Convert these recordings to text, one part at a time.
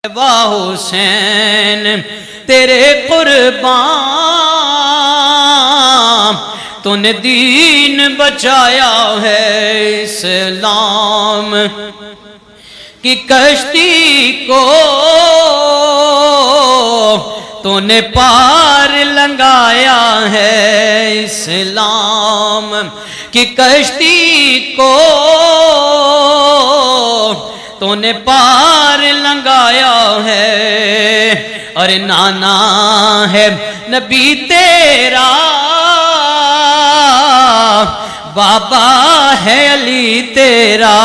واہ حسین تیرے قربان تو نے دین بچایا ہے اسلام کی کشتی کو تو نے پار لنگایا ہے اسلام کی کشتی کو تو نے پار لنگایا ہے اور نانا ہے نبی تیرا بابا ہے علی تیرا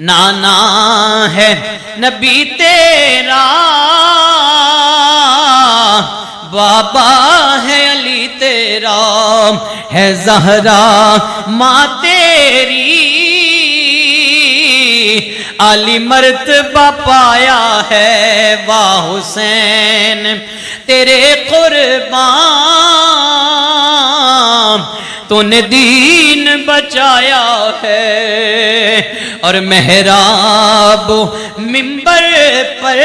نانا ہے نبی تیرا بابا ہے علی تیرا ہے زہرا ماں تیری علی مرتبہ پایا ہے واہ حسین تیرے قربان تو نے دین بچایا ہے اور محراب منبر پر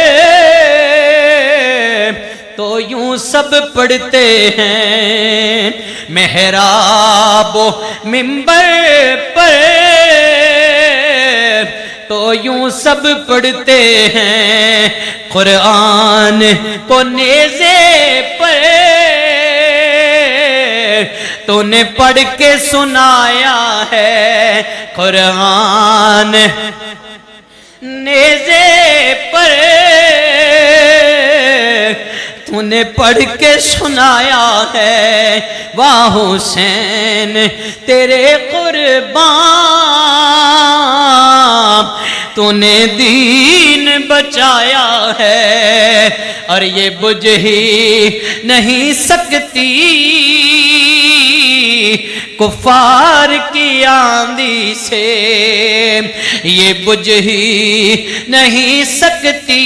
تو یوں سب پڑھتے ہیں محراب منبر پر تو یوں سب پڑھتے ہیں قرآن کو نیزے پر تو نے پڑھ کے سنایا ہے قرآن نیزے پر تو نے پڑھ کے سنایا ہے واہ حسین تیرے قربان تو نے دین بچایا ہے اور یہ بجھ ہی نہیں سکتی کفار کی آندھی سے یہ بجھ ہی نہیں سکتی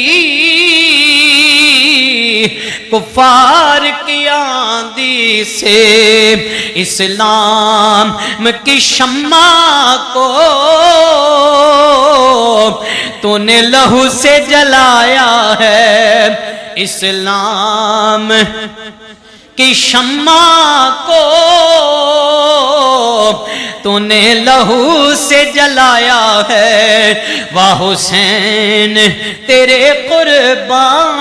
کفار کی آندھی سے اسلام کی شمع کو تو نے لہو سے جلایا ہے اسلام کی شمع کو تو نے لہو سے جلایا ہے واہ حسین تیرے قربان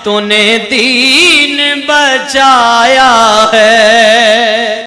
تو نے دین بچایا ہے